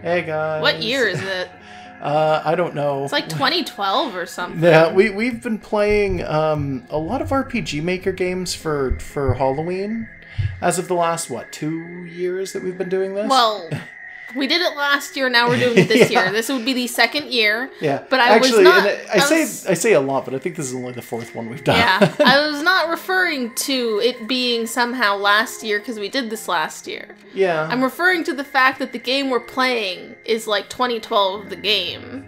Hey guys. What year is it? I don't know. It's like 2012 or something. Yeah, we've been playing a lot of RPG Maker games for Halloween. As of the last, 2 years that we've been doing this? Well, we did it last year, now we're doing it this year. This would be the second year. Yeah. But I say a lot, but I think this is only the fourth one we've done. Yeah. I was not referring to it being somehow last year, because we did this last year. Yeah. I'm referring to the fact that the game we're playing is like 2012 the game.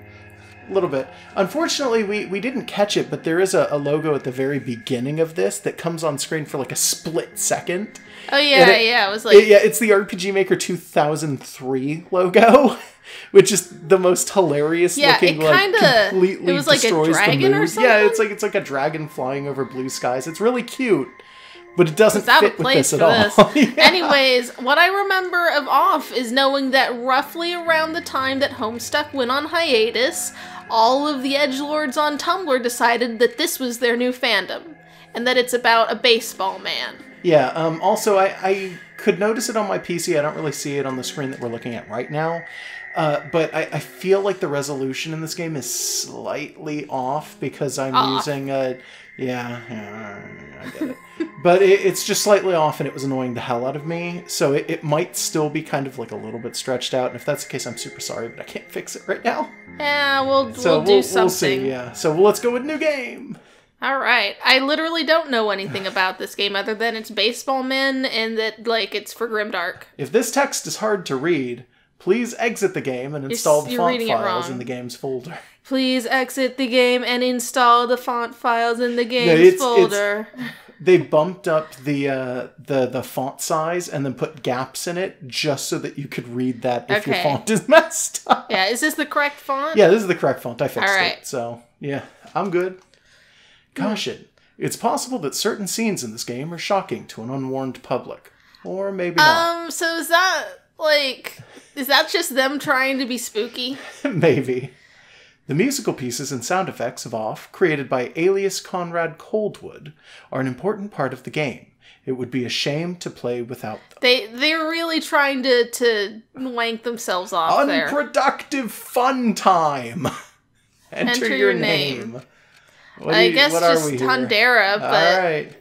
A little bit. Unfortunately, we didn't catch it, but there is a logo at the very beginning of this that comes on screen for like a split second. Oh, yeah, it was like... it's the RPG Maker 2003 logo, which is the most hilarious looking, completely it was like destroys a dragon the mood. or something? Yeah, it's like a dragon flying over blue skies. It's really cute, but it doesn't fit with this at all. Yeah. Anyways, what I remember of Off is knowing that roughly around the time that Homestuck went on hiatus, all of the edgelords on Tumblr decided that this was their new fandom, and that it's about a baseball man. Yeah, also, I could notice it on my PC. I don't really see it on the screen that we're looking at right now. But I feel like the resolution in this game is slightly off because I'm using a... Yeah, I get it. But it's just slightly off, and it was annoying the hell out of me. So it might still be kind of like a little bit stretched out. And if that's the case, I'm super sorry, but I can't fix it right now. Yeah, we'll do something. We'll see, yeah. So let's go with new game. All right. I literally don't know anything about this game other than it's baseball men and that, like, it's for Grimdark. If this text is hard to read, please exit the game and install the font files in the game's folder. Please exit the game and install the font files in the game's folder. They bumped up the font size and then put gaps in it just so that you could read that if your font is messed up. Yeah, is this the correct font? Yeah, this is the correct font. I fixed it. So, yeah, I'm good. Caution. It's possible that certain scenes in this game are shocking to an unwarned public. Or maybe not. So is that just them trying to be spooky? Maybe. The musical pieces and sound effects of Off, created by alias Conrad Coldwood, are an important part of the game. It would be a shame to play without them. They're really trying to wank themselves off there. Unproductive fun time. Enter your name. I guess just Tundera, but right.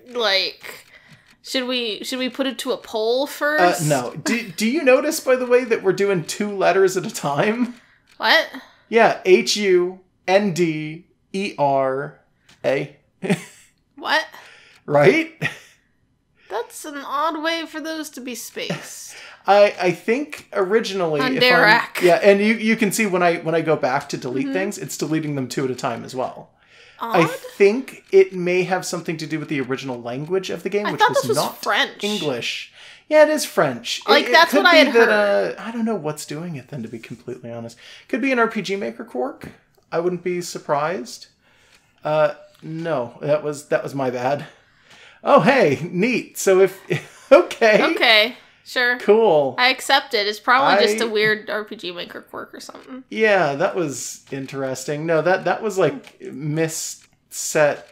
should we put it to a poll first? No. Do you notice, by the way, that we're doing 2 letters at a time? What? Yeah, H-U-N-D-E-R-A. What? Right? That's an odd way for those to be spaced. I think originally... Underack. Yeah, and you can see when I go back to delete things, it's deleting them 2 at a time as well. Odd? I think it may have something to do with the original language of the game, which was not French. English. Yeah, it is French. That's what I had heard. I don't know what's doing it then, to be completely honest. Could be an RPG Maker quirk. I wouldn't be surprised. No, that was my bad. Oh, hey, neat. So if Okay, sure. Cool. I accept it. It's probably just a weird RPG Maker quirk or something. Yeah, that was interesting. No, that was like misset.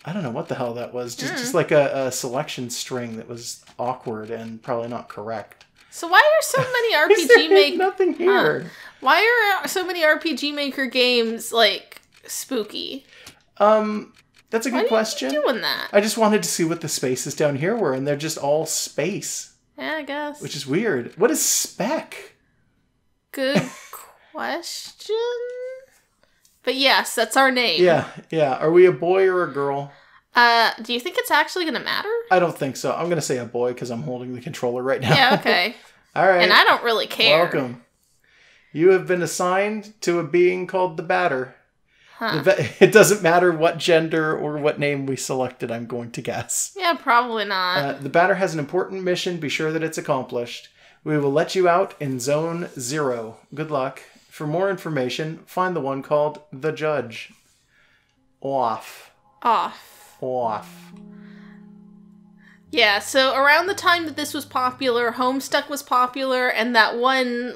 I don't know what the hell that was. Just like a selection string that was awkward and probably not correct. So why are so many RPG Maker... nothing here. Why are so many RPG Maker games, like, spooky? That's a good question. Why are you doing that? I just wanted to see what the spaces down here were, and they're just all space. Yeah, I guess. Which is weird. What is spec? Good question. But yes, that's our name. Yeah. Are we a boy or a girl? Do you think it's actually going to matter? I don't think so. I'm going to say a boy because I'm holding the controller right now. Yeah, okay. All right. And I don't really care. Welcome. You have been assigned to a being called the Batter. Huh. It doesn't matter what gender or what name we selected, I'm going to guess. Yeah, probably not. The Batter has an important mission. Be sure that it's accomplished. We will let you out in Zone 0. Good luck. For more information, find the one called The Judge. Off. Yeah, so around the time that this was popular, Homestuck was popular, and that one,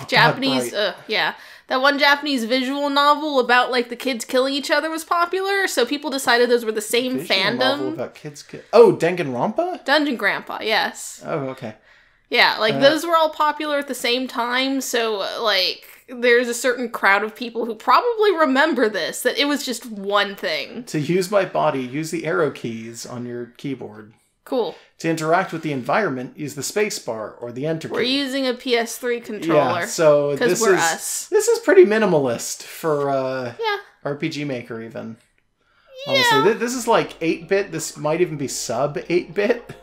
Japanese... that one Japanese visual novel about, the kids killing each other was popular, so people decided those were the same fandom. Novel about kids Oh, Danganronpa? Dungeon Grandpa, yes. Oh, okay. Yeah, like, those were all popular at the same time, so, like, there's a certain crowd of people who probably remember this, that it was just one thing. To use my body, use the arrow keys on your keyboard. Cool. To interact with the environment, use the spacebar or the enter key. We're using a PS3 controller. Yeah, so this is pretty minimalist for RPG Maker even. Yeah. Honestly, this is like 8-bit. This might even be sub 8-bit.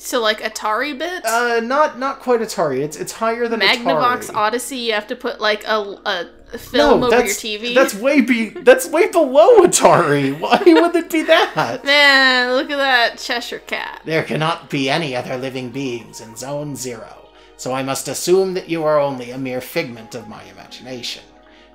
So like Atari bit? Not quite Atari. It's higher than Magnavox Atari. Odyssey. You have to put like a film over your TV. That's way below Atari. Why would it be that? Man, look at that Cheshire Cat. There cannot be any other living beings in Zone 0, so I must assume that you are only a mere figment of my imagination.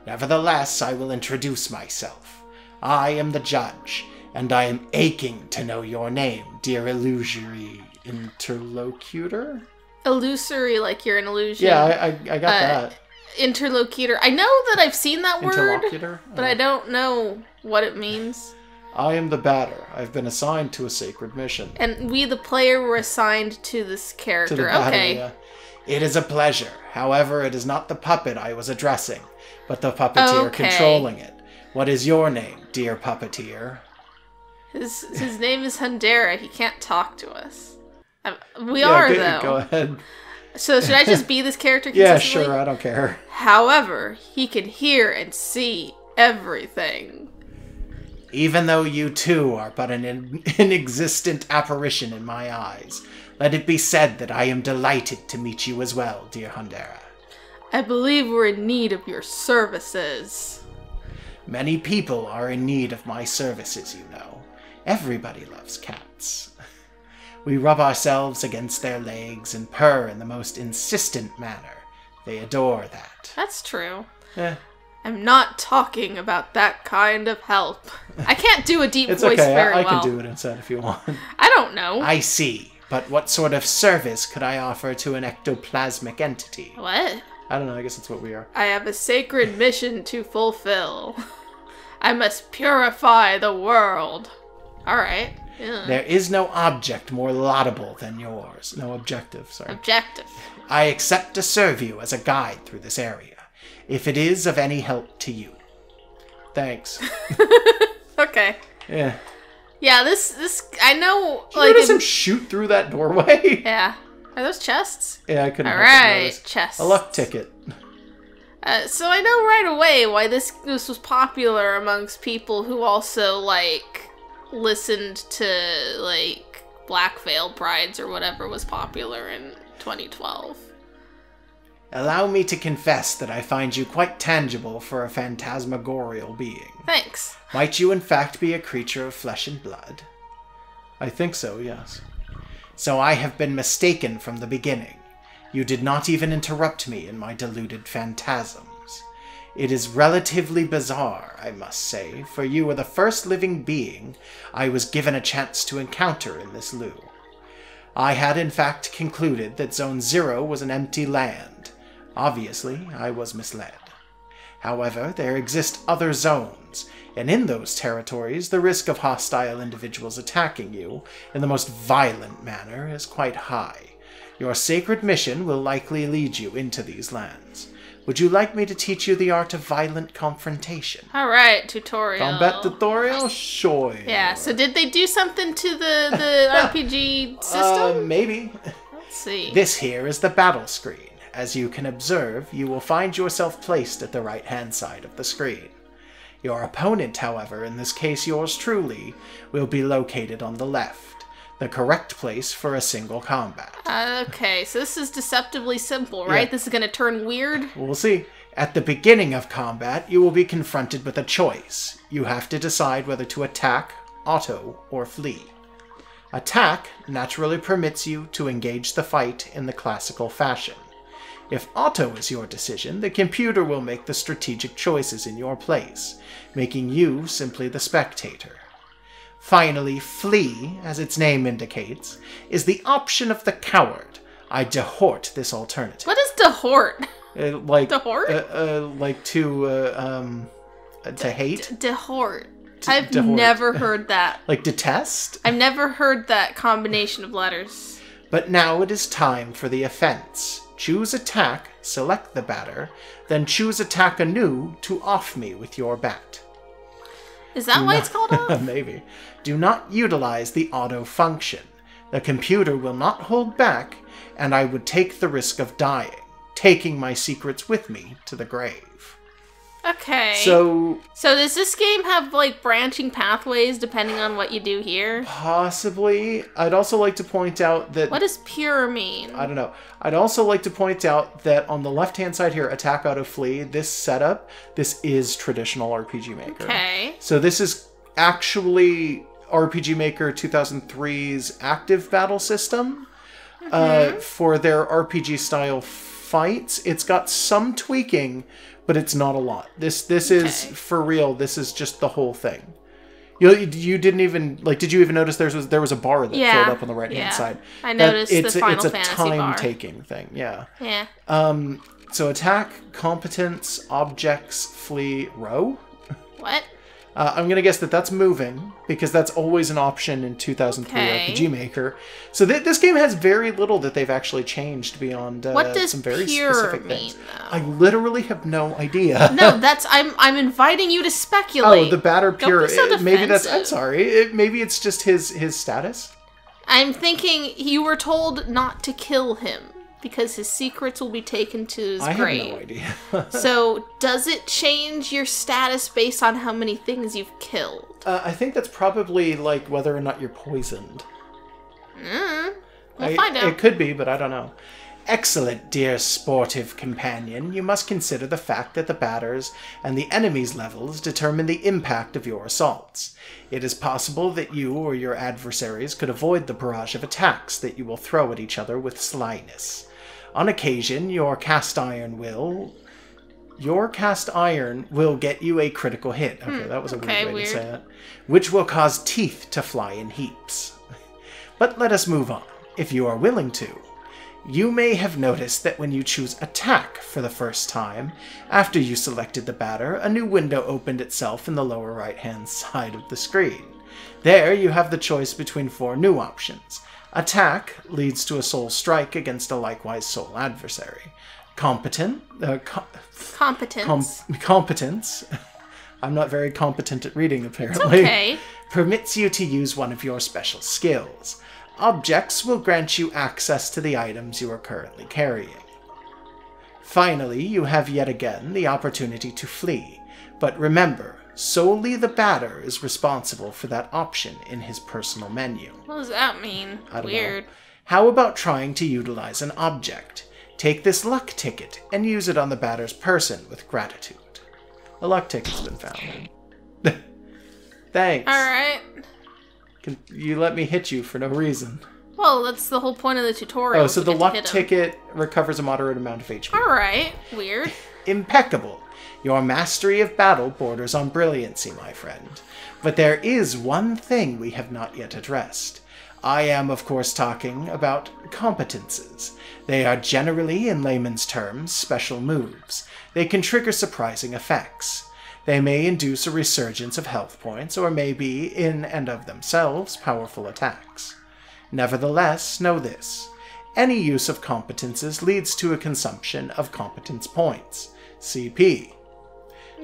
Nevertheless, I will introduce myself. I am the judge, and I am aching to know your name, dear illusory interlocutor? Illusory, like you're an illusion. Yeah, I got that. Interlocutor. I know that I've seen that word, interlocutor? But I don't know what it means. I am the batter. I've been assigned to a sacred mission. And we, the player, were assigned to this character. To the batter, okay. Yeah. It is a pleasure. However, it is not the puppet I was addressing, but the puppeteer controlling it. What is your name, dear puppeteer? His name is Hundera. He can't talk to us. We are, though. Go ahead. So should I just be this character Yeah, consistently? sure, I don't care. However, he can hear and see everything. Even though you too are but an inexistent apparition in my eyes, let it be said that I am delighted to meet you as well, dear Hundera. I believe we're in need of your services. Many people are in need of my services, you know. Everybody loves cats. We rub ourselves against their legs and purr in the most insistent manner. They adore that. That's true. Eh. I'm not talking about that kind of help. I can't do a deep voice very well. I can do it instead if you want. I don't know. I see. But what sort of service could I offer to an ectoplasmic entity? What? I don't know. I guess that's what we are. I have a sacred mission to fulfill. I must purify the world. All right. Yeah. There is no object more laudable than yours. No objective, sorry. Objective. I accept to serve you as a guide through this area, if it is of any help to you. Thanks. Okay. Yeah. Yeah, this I know. Did you notice him shoot through that doorway? Yeah. Are those chests? Yeah, I couldn't. All right, chests. A luck ticket. So I know right away why this was popular amongst people who also like listened to like Black Veil Brides or whatever was popular in 2012. Allow me to confess that I find you quite tangible for a phantasmagorial being. Thanks. Might you in fact be a creature of flesh and blood? I think so, yes. So I have been mistaken from the beginning. You did not even interrupt me in my deluded phantasms. It is relatively bizarre, I must say, for you are the first living being I was given a chance to encounter in this loo. I had in fact concluded that Zone 0 was an empty land. Obviously, I was misled. However, there exist other zones, and in those territories the risk of hostile individuals attacking you in the most violent manner is quite high. Your sacred mission will likely lead you into these lands. Would you like me to teach you the art of violent confrontation? Alright, tutorial. Combat tutorial? Sure. Yeah, so did they do something to the RPG system? Maybe. Let's see. This here is the battle screen. As you can observe, you will find yourself placed at the right-hand side of the screen. Your opponent, however, in this case yours truly, will be located on the left, the correct place for a single combat. Okay, so this is deceptively simple, right? Yeah. This is going to turn weird? We'll see. At the beginning of combat, you will be confronted with a choice. You have to decide whether to attack, auto, or flee. Attack naturally permits you to engage the fight in the classical fashion. If auto is your decision, the computer will make the strategic choices in your place, making you simply the spectator. Finally, flee, as its name indicates, is the option of the coward. I dehort this alternative. What is dehort? Like dehort? Like to hate? Dehort. I've never heard that. Like detest? I've never heard that combination of letters. But now it is time for the offense. Choose attack, select the batter, then choose attack anew to off me with your bat. Is that why it's called off? Maybe. Do not utilize the auto function. The computer will not hold back, and I would take the risk of dying, taking my secrets with me to the grave. Okay. So does this game have, like, branching pathways depending on what you do here? Possibly. I'd also like to point out that... What does pure mean? I don't know. I'd also like to point out that on the left-hand side here, attack, auto, flee, this setup, this is traditional RPG Maker. Okay. So this is actually RPG Maker 2003's active battle system for their RPG-style fights. It's got some tweaking, but it's not a lot. This is, for real, this is just the whole thing. You didn't even, like, did you even notice there was a bar that filled up on the right-hand side? I noticed the Final It's a Fantasy bar. time-taking thing, yeah. Yeah. So attack, competence, objects, flee, row? What? I'm going to guess that that's moving, because that's always an option in 2003 RPG Maker. So this game has very little that they've actually changed beyond some very specific things. Though? I literally have no idea. No, I'm inviting you to speculate. Oh, the batter pure. Don't be so defensive. Maybe that's. I'm sorry. Maybe it's just his status. I'm thinking you were told not to kill him, because his secrets will be taken to his grave. I have no idea. So, does it change your status based on how many things you've killed? I think that's probably, like, whether or not you're poisoned. We'll find out. It could be, but I don't know. Excellent, dear sportive companion. You must consider the fact that the batters and the enemy's levels determine the impact of your assaults. It is possible that you or your adversaries could avoid the barrage of attacks that you will throw at each other with slyness. On occasion, your cast iron will get you a critical hit. Okay, that was a weird way to say it. Which will cause teeth to fly in heaps. But let us move on, if you are willing to. You may have noticed that when you choose attack for the first time, after you selected the batter, a new window opened itself in the lower right-hand side of the screen. There you have the choice between 4 new options. Attack leads to a soul strike against a likewise soul adversary. Competence. I'm not very competent at reading, apparently. It's okay. Permits you to use one of your special skills. Objects will grant you access to the items you are currently carrying. Finally, you have yet again the opportunity to flee. But remember, solely the batter is responsible for that option in his personal menu. What does that mean? I don't Weird. know. How about trying to utilize an object? Take this luck ticket and use it on the batter's person with gratitude. A luck ticket's been found. Thanks. Alright. You let me hit you for no reason. Well, that's the whole point of the tutorial. Oh, so the luck ticket recovers a moderate amount of HP. Alright. Weird. Impeccable. Your mastery of battle borders on brilliancy, my friend. But there is one thing we have not yet addressed. I am, of course, talking about competences. They are generally, in layman's terms, special moves. They can trigger surprising effects. They may induce a resurgence of health points, or may be, in and of themselves, powerful attacks. Nevertheless, know this. Any use of competences leads to a consumption of competence points, CP. Okay.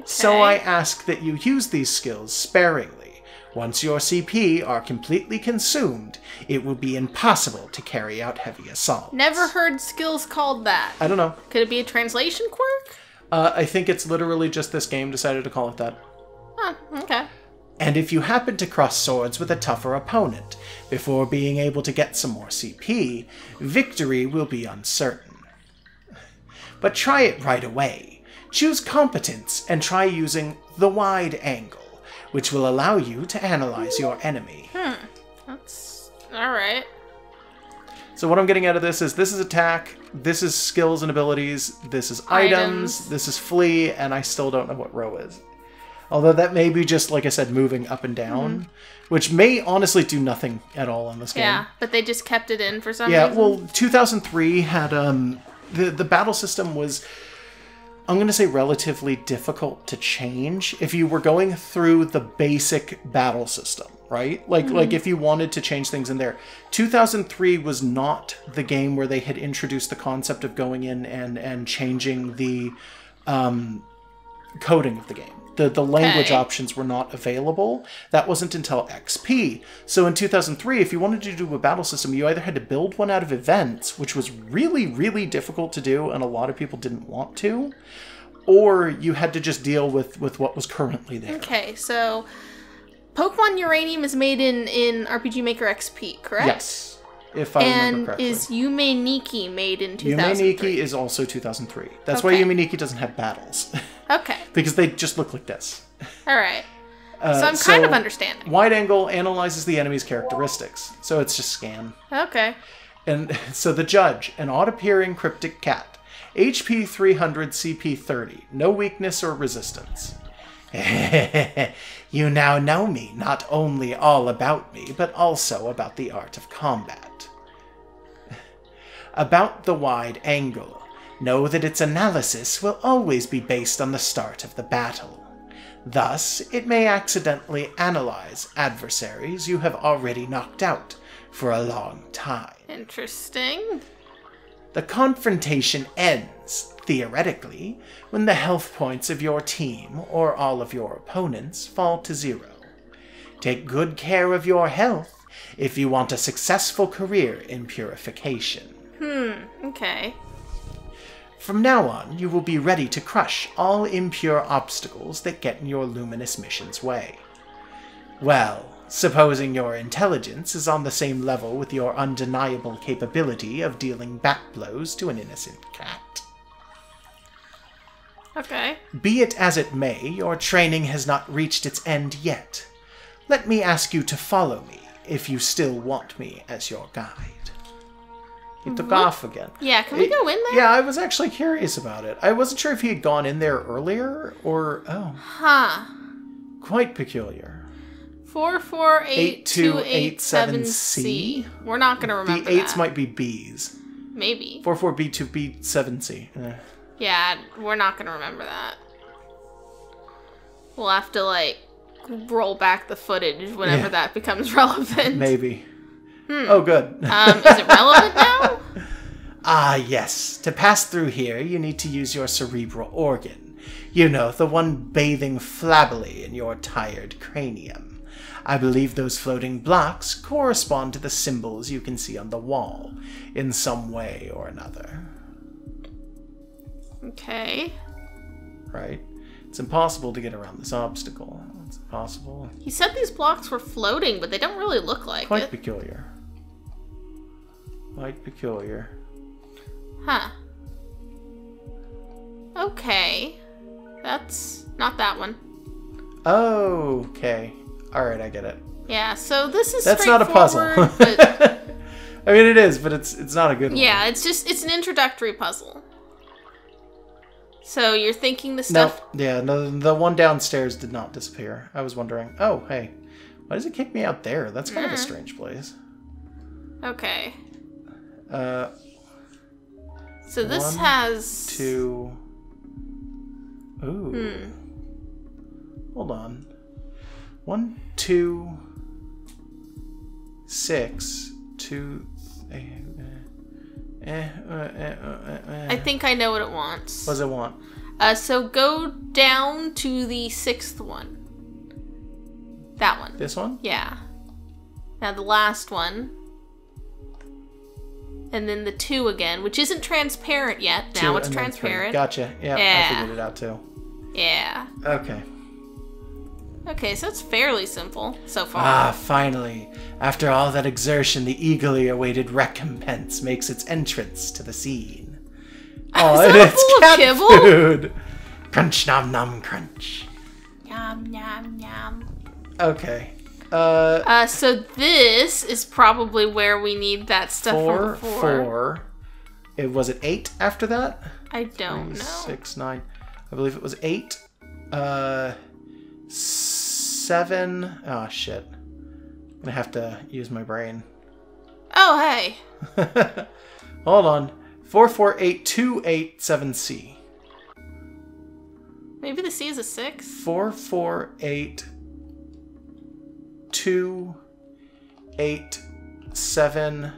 So I ask that you use these skills sparingly. Once your CP are completely consumed, it will be impossible to carry out heavy assaults. Never heard skills called that. I don't know. Could it be a translation quirk? I think it's literally just this game decided to call it that. Oh, okay. And if you happen to cross swords with a tougher opponent, before being able to get some more CP, victory will be uncertain. But try it right away. Choose competence and try using the wide angle, which will allow you to analyze your enemy. That's alright. So what I'm getting out of this is attack, this is skills and abilities, this is items, this is flee, and I still don't know what row is. Although that may be just, like I said, moving up and down, which may honestly do nothing at all in this game. Yeah, but they just kept it in for some reason. Yeah, well, 2003 had, the battle system was, I'm going to say, relatively difficult to change if you were going through the basic battle system. right? Like if you wanted to change things in there. 2003 was not the game where they had introduced the concept of going in and changing the coding of the game. The language options were not available. That wasn't until XP. So in 2003, if you wanted to do a battle system, you either had to build one out of events, which was really, really difficult to do, and a lot of people didn't want to, or you had to just deal with what was currently there. Okay, so Pokemon Uranium is made in RPG Maker XP, correct? Yes, if I remember correctly. And is Yume Nikki made in 2003? Yume Nikki is also 2003. That's why Yume Nikki doesn't have battles. Okay. Because they just look like this. All right. So I'm kind of understanding. Wide angle analyzes the enemy's characteristics. So it's just scan. Okay. And so the judge, an odd-appearing cryptic cat. HP 300, CP 30. No weakness or resistance. You now know me, not only all about me, but also about the art of combat. About the wide angle. Know that its analysis will always be based on the start of the battle. Thus, it may accidentally analyze adversaries you have already knocked out for a long time. Interesting. The confrontation ends, theoretically, when the health points of your team or all of your opponents fall to 0. Take good care of your health if you want a successful career in purification. Okay. From now on, you will be ready to crush all impure obstacles that get in your luminous mission's way. Well, supposing your intelligence is on the same level with your undeniable capability of dealing bat blows to an innocent cat. Okay. Be it as it may, your training has not reached its end yet. Let me ask you to follow me, if you still want me as your guide. He took off again. Yeah, can we go in there? Yeah, I was actually curious about it. I wasn't sure if he had gone in there earlier, or... Oh. Huh. Quite peculiar. 448287C. We're not going to remember the 8s might be Bs. Maybe. 44B2B7C. Yeah, we're not going to remember that. We'll have to, like, roll back the footage whenever that becomes relevant. Maybe. Oh, good. Is it relevant now? Ah, yes. To pass through here, you need to use your cerebral organ. You know, the one bathing flabbily in your tired cranium. I believe those floating blocks correspond to the symbols you can see on the wall, in some way or another. Okay. Right? It's impossible to get around this obstacle. It's impossible. He said these blocks were floating, but they don't really look like Quite it. peculiar. Quite peculiar. Huh. Okay. That's not that one. Okay. Alright, I get it. Yeah, so this is That's not a puzzle. But... I mean, it is, but it's not a good one. Yeah, it's an introductory puzzle. So you're thinking the stuff... No, yeah, no, the one downstairs did not disappear. I was wondering, oh, hey, why does it kick me out there? That's kind of a strange place. Okay. So this 1, has... 2... Ooh. Hold on. 1, 2... 6... 2... I think I know what it wants. What does it want? So go down to the 6th one. That one. This one? Yeah. Now the last one. And then the 2 again, which isn't transparent yet. Now it's transparent. Gotcha. Yeah, I figured it out too. Yeah. Okay. Okay, so it's fairly simple so far. Ah, finally. After all that exertion, the eagerly awaited recompense makes its entrance to the scene. Oh, and it's cat food! Crunch, nom, nom, crunch. Yum, yum, yum. Okay. So this is probably where we need that stuff from before. 4. Was it 8 after that? I don't 3, know. 6, 9. I believe it was 8. 7. Oh, shit. I'm gonna have to use my brain. Oh, hey. Hold on. 448287C. Maybe the C is a 6? 448. 2, 8, 7.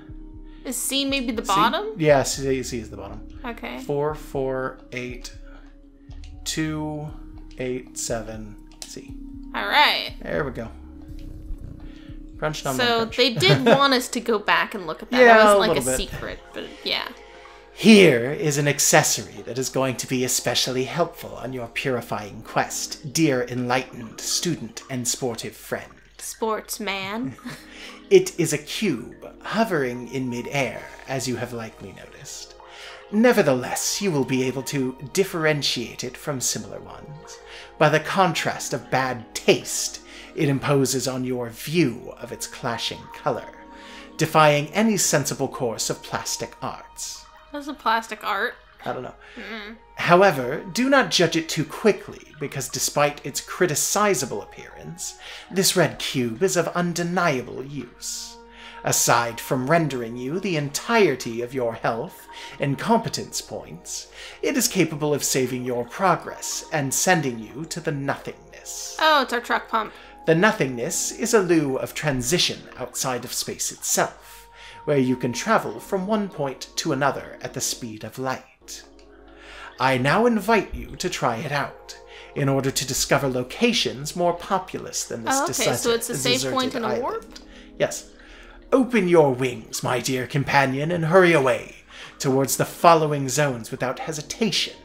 Is C maybe the bottom? Yeah, C is the bottom. Okay. 4, 4, 8, 2, 8, 7, C. All right. There we go. Crunch, num, so crunch. they did want us to go back and look at that. Yeah, that wasn't like a bit. secret, but yeah. Here is an accessory that is going to be especially helpful on your purifying quest, dear enlightened student and sportive friend. Sportsman. It is a cube, hovering in mid-air, as you have likely noticed. Nevertheless, you will be able to differentiate it from similar ones by the contrast of bad taste it imposes on your view of its clashing color, defying any sensible course of plastic arts. What's a plastic art? I don't know. However, do not judge it too quickly, because despite its criticizable appearance, this red cube is of undeniable use. Aside from rendering you the entirety of your health and competence points, it is capable of saving your progress and sending you to the nothingness. Oh, it's our truck pump. The nothingness is a lieu of transition outside of space itself, where you can travel from one point to another at the speed of light. I now invite you to try it out, in order to discover locations more populous than this deserted, so it's a safe point in a warp? Yes. Open your wings, my dear companion, and hurry away towards the following zones without hesitation.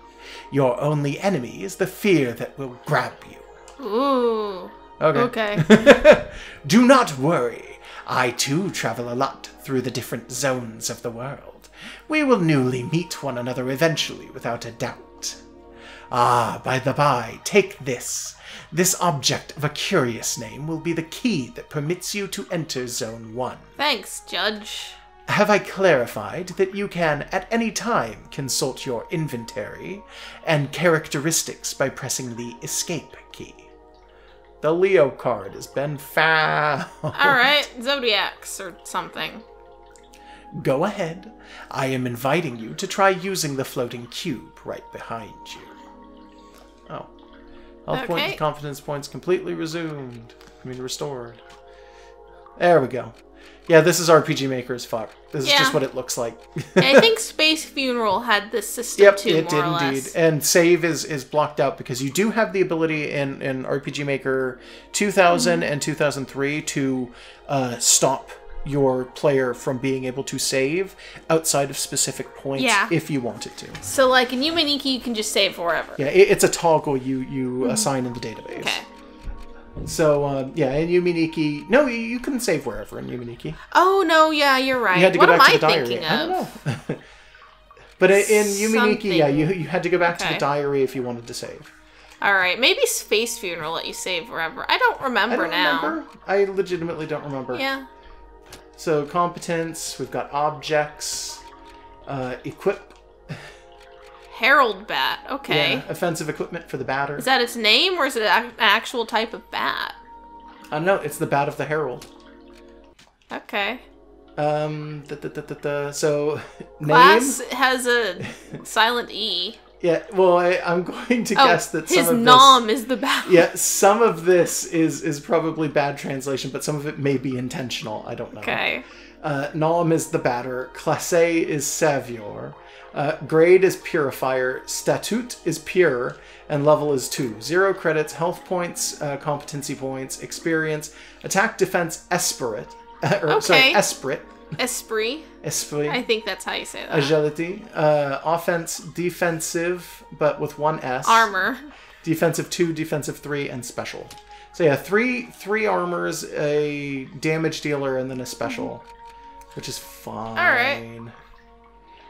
Your only enemy is the fear that will grab you. Ooh. Okay. Do not worry. I too travel a lot through the different zones of the world. We will newly meet one another eventually, without a doubt. Ah, by the by, take this. This object of a curious name will be the key that permits you to enter Zone 1. Thanks, Judge. Have I clarified that you can, at any time, consult your inventory and characteristics by pressing the Escape key? The Leo card has been found. Alright, Zodiacs or something. Go ahead. I am inviting you to try using the floating cube right behind you. Oh. Health points and confidence points completely restored. There we go. Yeah, this is RPG Maker as fuck. This is just what it looks like. I think Space Funeral had this system too, it more did or indeed. less. And save is blocked out because you do have the ability in RPG Maker 2000 and 2003 to stop your player from being able to save outside of specific points if you wanted to. So like in Yumeniki, you can just save forever. Yeah, it's a toggle you assign in the database. Okay. So, in Yumeniki... No, you couldn't save wherever in Yumeniki. Oh, no, yeah, you're right. You had to what go back am to the I diary. thinking of? I don't know. But in Yumeniki, you had to go back to the diary if you wanted to save. Alright, maybe Space Funeral let you save wherever. I don't remember now. I legitimately don't remember. Yeah. So, competence, we've got objects, equip. Herald bat, okay. Yeah, offensive equipment for the batter. Is that its name, or is it an actual type of bat? I don't know, it's the bat of the herald. Okay. So, Class name? has a silent E. Yeah, well, I'm going to guess that some of this... his nom is the bat. Yeah, some of this is probably bad translation, but some of it may be intentional. I don't know. Okay. Nom is the batter. Classe is savior. Grade is purifier. Statute is pure. And level is 2. 0 credits, health points, competency points, experience, attack, defense, esprit. Esprit. Esprit. I think that's how you say that. Agility. Offense, defensive, but with one S. Armor. Defensive 2, defensive 3, and special. So yeah, three armors, a damage dealer, and then a special. Which is fine. Alright.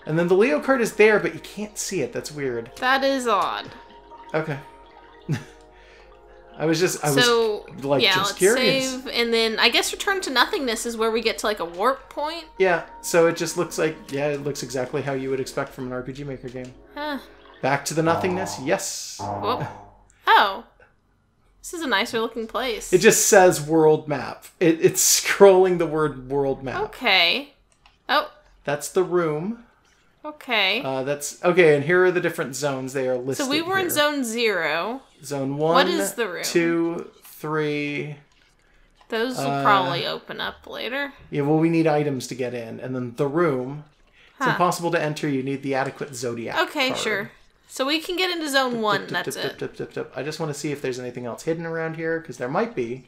And then the Leo card is there, but you can't see it. That's weird. That is odd. Okay. I was just curious. Save, and then I guess return to nothingness is where we get to like a warp point. Yeah, so it just looks like, it looks exactly how you would expect from an RPG Maker game. Huh. Back to the nothingness, yes. Whoop. Oh. This is a nicer looking place. It just says world map. It's scrolling the word world map. Okay. Oh. That's the room. Okay. And here are the different zones. They are listed. So we were in zone 0. Zone 1. What is the room? 2, 3, Those will probably open up later. Yeah, well, we need items to get in. And then the room. It's impossible to enter. You need the adequate Zodiac Okay, card. Sure. So we can get into Zone 1, that's it. I just want to see if there's anything else hidden around here, because there might be.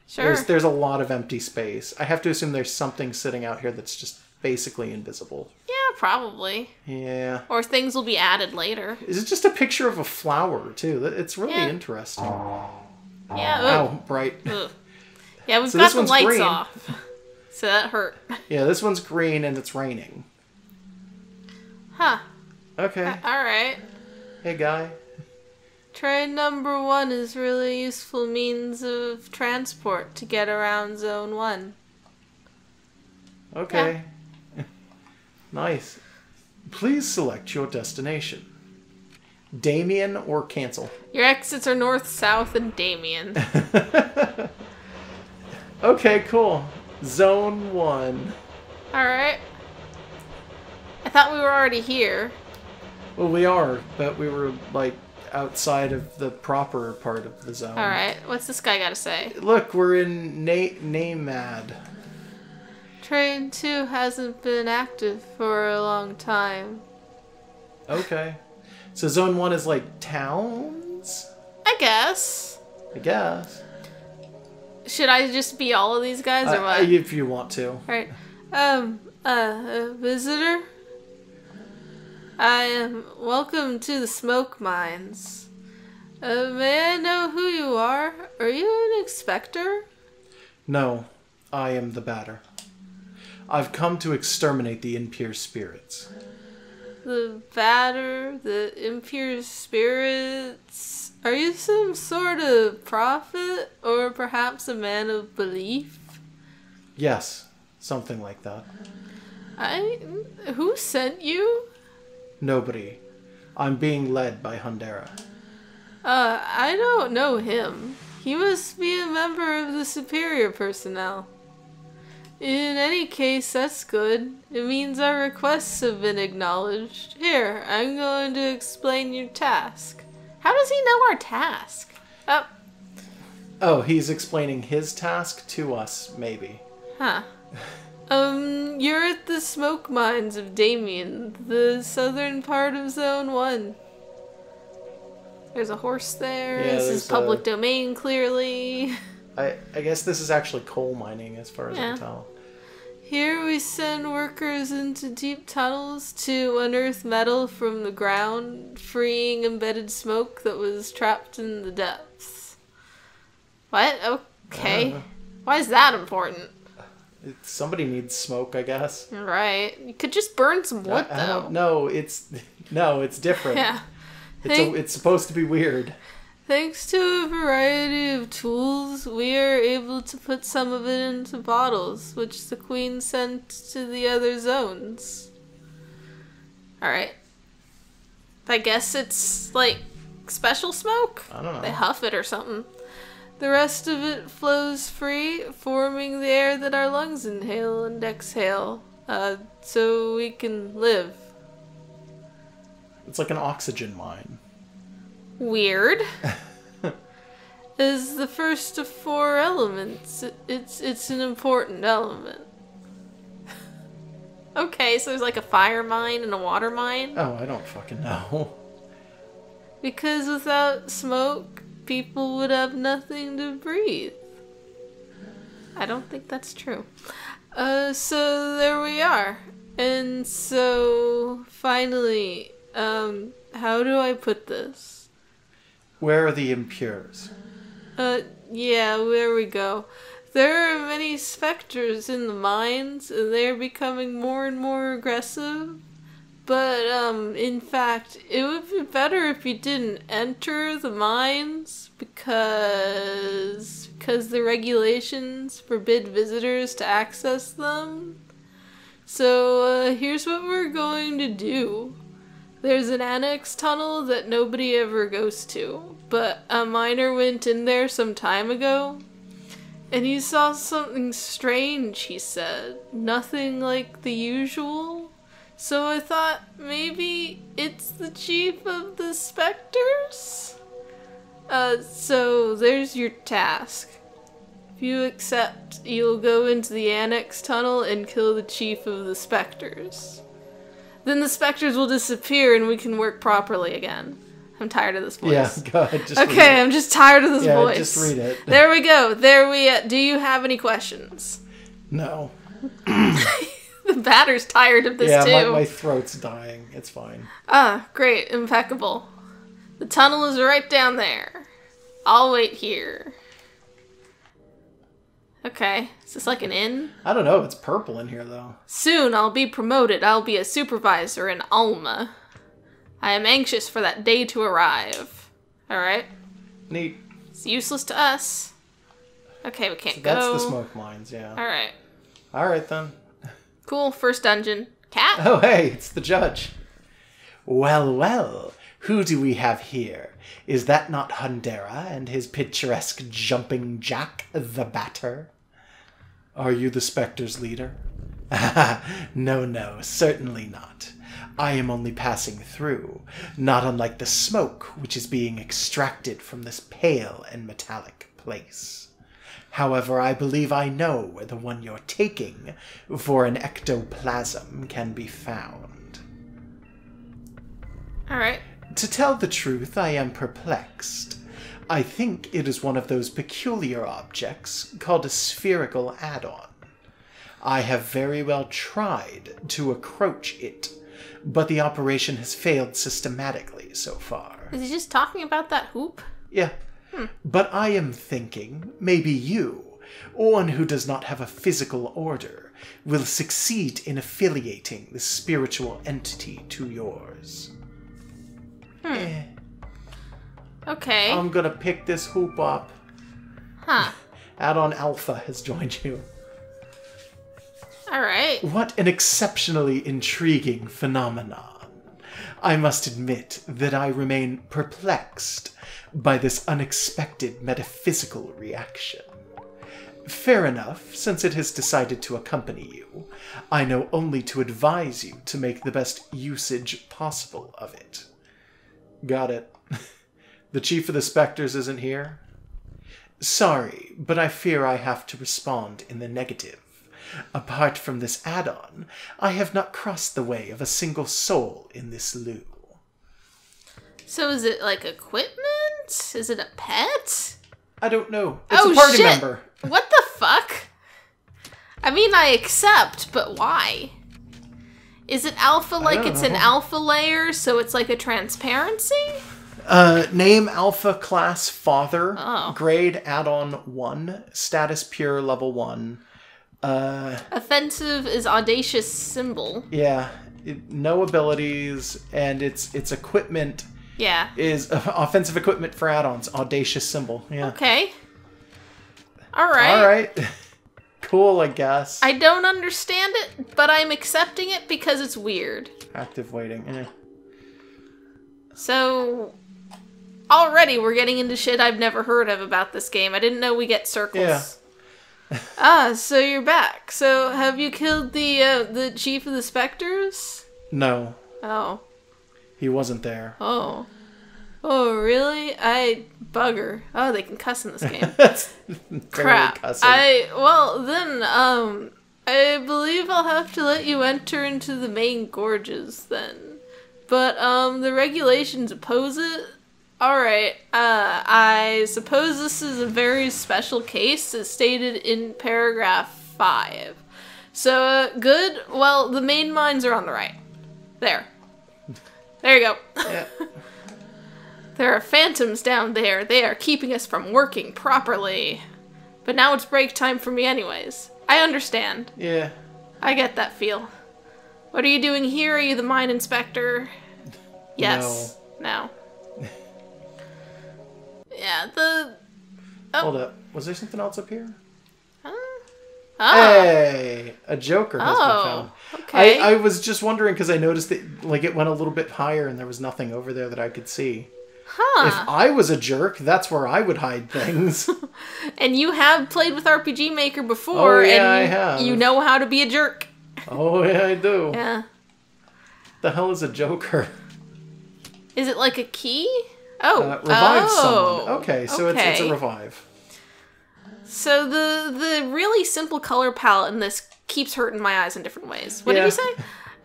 Sure. There's a lot of empty space. I have to assume there's something sitting out here that's just basically invisible. Yeah, probably. Yeah. Or things will be added later. Is it just a picture of a flower, too? It's really interesting. Yeah. Ow, bright. Ugh. Yeah, we've got the lights off. So that hurt. Yeah, this one's green and it's raining. Huh. Okay. Alright. Hey, guy. Train number 1 is really useful means of transport to get around Zone 1. Okay. Yeah. Nice. Please select your destination. Damien or cancel? Your exits are north, south, and Damien. Okay, cool. Zone 1. Alright. I thought we were already here. Well, we are, but we were, like, outside of the proper part of the zone. Alright, what's this guy got to say? Look, we're in Namad. Train 2 hasn't been active for a long time. Okay. So Zone 1 is, like, towns? I guess. Should I just be all of these guys, or what? If you want to. Alright. Visitor? I am welcome to the smoke mines. May I know who you are? Are you an inspector? No, I am the batter. I've come to exterminate the impure spirits. The batter, the impure spirits. Are you some sort of prophet, or perhaps a man of belief? Yes, something like that. Who sent you? Nobody. I'm being led by Hundera. I don't know him. He must be a member of the superior personnel. In any case, that's good. It means our requests have been acknowledged. Here, I'm going to explain your task. How does he know our task? Oh, he's explaining his task to us, maybe. Huh. You're at the smoke mines of Damien, the southern part of Zone 1. There's a horse there. Yeah, this is public domain, clearly. I guess this is actually coal mining, as far as I can tell. Here we send workers into deep tunnels to unearth metal from the ground, freeing embedded smoke that was trapped in the depths. What? Okay. Why is that important? Somebody needs smoke, I guess. Right. You could just burn some wood, though. No, it's different. Yeah. It's supposed to be weird. Thanks to a variety of tools, we are able to put some of it into bottles, which the Queen sent to the other zones. Alright. I guess it's, like, special smoke? I don't know. They huff it or something. The rest of it flows free, forming the air that our lungs inhale and exhale, so we can live. It's like an oxygen mine. Weird. Is the first of 4 elements. It's an important element. Okay, so there's like a fire mine and a water mine? Oh, I don't fucking know. Because without smoke, people would have nothing to breathe. I don't think that's true. So there we are. And so, finally, how do I put this? Where are the impures? Yeah, there we go. There are many specters in the mines, and they're becoming more and more aggressive. But, in fact, it would be better if you didn't enter the mines, because the regulations forbid visitors to access them. So, here's what we're going to do. There's an annex tunnel that nobody ever goes to, but a miner went in there some time ago, and he saw something strange, he said. Nothing like the usual. So I thought maybe it's the chief of the specters? So there's your task. If you accept, you'll go into the annex tunnel and kill the chief of the specters. Then the specters will disappear and we can work properly again. I'm tired of this voice. Yeah, go ahead. Just okay, I'm just tired of this voice. Yeah, just read it. There we go. Do you have any questions? No. The batter's tired of this too. Yeah, my throat's dying. It's fine. Ah, great. Impeccable. The tunnel is right down there. I'll wait here. Okay. Is this like an inn? I don't know. It's purple in here, though. Soon I'll be promoted. I'll be a supervisor in Alma. I am anxious for that day to arrive. Alright. Neat. It's useless to us. Okay, we can't go. That's the smoke mines, yeah. Alright. Alright, then. Cool. First dungeon. Cat? Oh, hey, it's the judge. Well, well. Who do we have here? Is that not Hundera and his picturesque jumping jack, the Batter? Are you the Spectre's leader? No, certainly not. I am only passing through, not unlike the smoke which is being extracted from this pale and metallic place. However, I believe I know where the one you're taking for an ectoplasm can be found. Alright. To tell the truth, I am perplexed. I think it is one of those peculiar objects called a spherical add-on. I have very well tried to approach it, but the operation has failed systematically so far. Is he just talking about that hoop? Yeah. But I am thinking maybe you, one who does not have a physical order, will succeed in affiliating the spiritual entity to yours. Okay. I'm gonna pick this hoop up. Huh. Add-on Alpha has joined you. Alright. What an exceptionally intriguing phenomenon. I must admit that I remain perplexed by this unexpected metaphysical reaction. Fair enough, since it has decided to accompany you, I know only to advise you to make the best usage possible of it. Got it. The chief of the Spectres isn't here? Sorry, but I fear I have to respond in the negative. Apart from this add-on, I have not crossed the way of a single soul in this loo. So is it like equipment? Is it a pet? I don't know. It's a party member. What the fuck? I mean, I accept, but why? Is it alpha like it's an alpha layer, so it's like a transparency? Name Alpha Class Father. Oh. Grade Add-on 1. Status Pure Level 1. Offensive is audacious symbol. Yeah. No abilities, and its equipment is offensive equipment for add-ons. Audacious symbol. Yeah. Okay. Alright. Alright. Cool, I guess. I don't understand it, but I'm accepting it because it's weird. Active waiting. So, already we're getting into shit I've never heard of about this game. I didn't know we get circles. Yeah. So you're back. So, have you killed the chief of the Spectres? No. Oh. He wasn't there. Oh. Oh, really? Bugger. Oh, they can cuss in this game. That's crap. Cussing. Well, then, I believe I'll have to let you enter into the main gorges, then. But, the regulations oppose it? Alright, I suppose this is a very special case, as stated in paragraph 5. So, good. Well, the main mines are on the right. There. There you go. Yeah. There are phantoms down there. They are keeping us from working properly. But now it's break time for me anyways. I understand. Yeah. I get that feel. What are you doing here? Are you the mine inspector? Yes. No. Yeah, Hold up. Was there something else up here? Oh. Hey! A Joker has been found. Okay. I was just wondering because I noticed that it went a little bit higher and there was nothing over there that I could see. Huh. If I was a jerk, that's where I would hide things. And you have played with RPG Maker before, I and have. you know how to be a jerk. Oh, yeah, I do. Yeah. The hell is a Joker? Is it like a key? Oh. Revive someone. Okay, so it's a revive. So the really simple color palette in this keeps hurting my eyes in different ways. What did you say?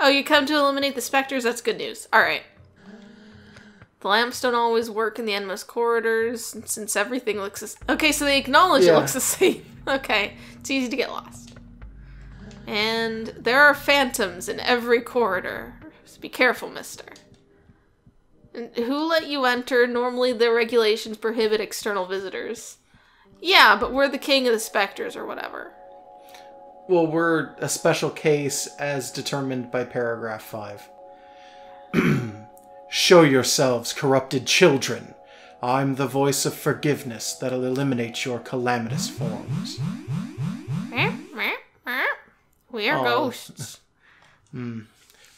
Oh, you come to eliminate the specters? That's good news. Alright. The lamps don't always work in the endless corridors, since everything looks... Okay, so they acknowledge it looks the same. Okay, it's easy to get lost. And there are phantoms in every corridor. So be careful, mister. And who let you enter? Normally the regulations prohibit external visitors. Yeah, but we're the king of the specters or whatever. Well, we're a special case as determined by paragraph 5. Show yourselves, corrupted children. I'm the voice of forgiveness that'll eliminate your calamitous forms. We are ghosts.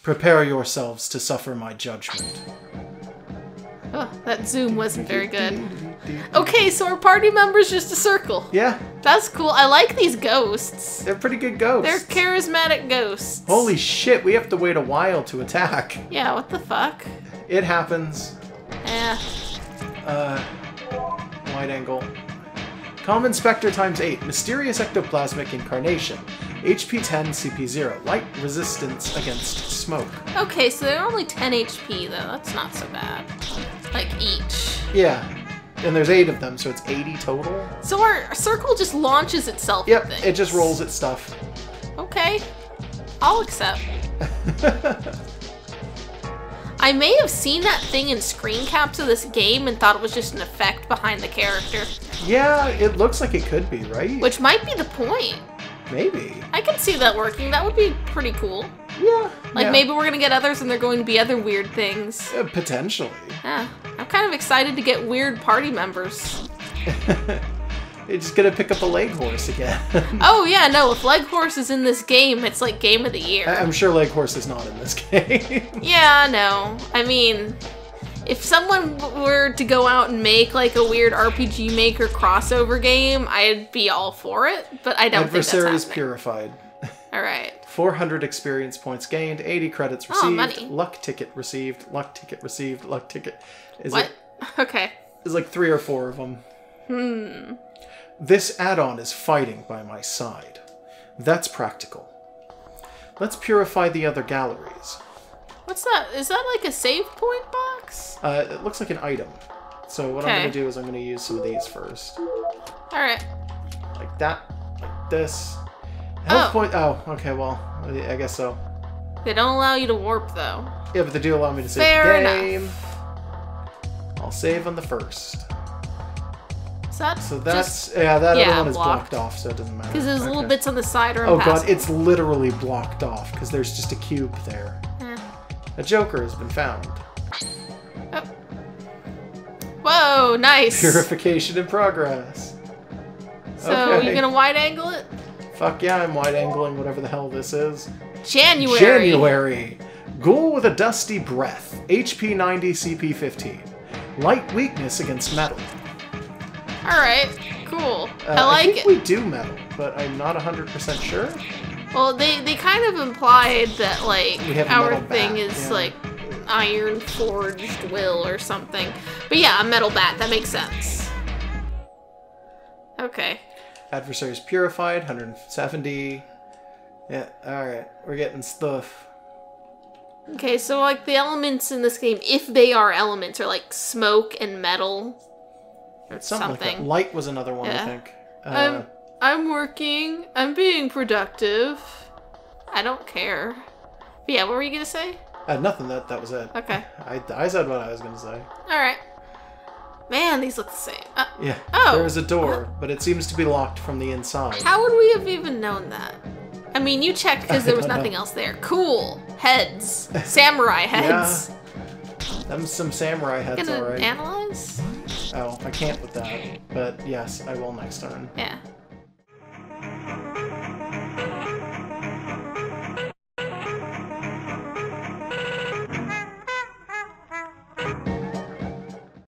Prepare yourselves to suffer my judgment. Oh, that zoom wasn't very good. Okay, so our party member's just a circle. Yeah. That's cool. I like these ghosts. They're pretty good ghosts. They're charismatic ghosts. Holy shit, we have to wait a while to attack. Yeah, what the fuck? It happens. Yeah. Wide angle. Common Spectre times 8. Mysterious ectoplasmic incarnation. HP 10, CP 0. Light resistance against smoke. Okay, so they're only 10 HP, though. That's not so bad. Like, each. Yeah. And there's 8 of them, so it's 80 total. So our circle just launches itself. Yep, it just rolls its stuff. Okay. I'll accept. I may have seen that thing in screen caps of this game and thought it was just an effect behind the character. Yeah, it looks like it could be, right? Which might be the point. Maybe. I can see that working. That would be pretty cool. Yeah. Like, maybe we're gonna get others and they're going to be other weird things. Potentially. Yeah. I'm kind of excited to get weird party members. You're just gonna pick up a leg horse again. Oh, yeah, no. If leg horse is in this game, it's like game of the year. I'm sure leg horse is not in this game. Yeah, no. I mean, if someone were to go out and make like a weird RPG Maker crossover game, I'd be all for it, but I don't think that's happening. Adversary is purified. Alright. 400 experience points gained, 80 credits received, money. Luck ticket received, luck ticket received, luck ticket. What? Okay. There's like 3 or 4 of them. This add-on is fighting by my side. That's practical. Let's purify the other galleries. What's that? Is that like a save point box? It looks like an item. So what I'm going to do is I'm going to use some of these first. Alright. Like that. Like this. Health point. Oh, okay, well, I guess so. They don't allow you to warp, though. Yeah, but they do allow me to save Fair the game. enough. I'll save on the first. Is that so that's that other one is blocked off, so it doesn't matter. Because there's little bits on the side are Oh impassable. god, it's literally blocked off because there's just a cube there. A Joker has been found. Oh. Whoa, nice. Purification in progress. So you're gonna wide angle it? Fuck yeah, I'm wide angling whatever the hell this is. January. January. Ghoul with a dusty breath. HP 90, CP 15. Light weakness against metal. Alright, cool. I like it. I think we do metal, but I'm not 100% sure. Well, they kind of implied that, like, our thing bat, is, like, iron forged will or something. But yeah, a metal bat, that makes sense. Okay. Adversaries purified, 170. Yeah, alright. We're getting stuff. Okay, so, like, the elements in this game, if they are elements, are, like, smoke and metal. Or something. Like that. Light was another one, I think. I'm working. I'm being productive. I don't care. But yeah, what were you gonna say? Nothing. That was it. Okay. I said what I was gonna say. Alright. Man, these look the same. Yeah. Oh. There's a door, but it seems to be locked from the inside. How would we have even known that? I mean, you checked because there was nothing else there. Cool. Heads. Samurai heads. Yeah. Them some samurai heads, alright. Analyze? Oh, I can't with that. But yes, I will next turn. Yeah.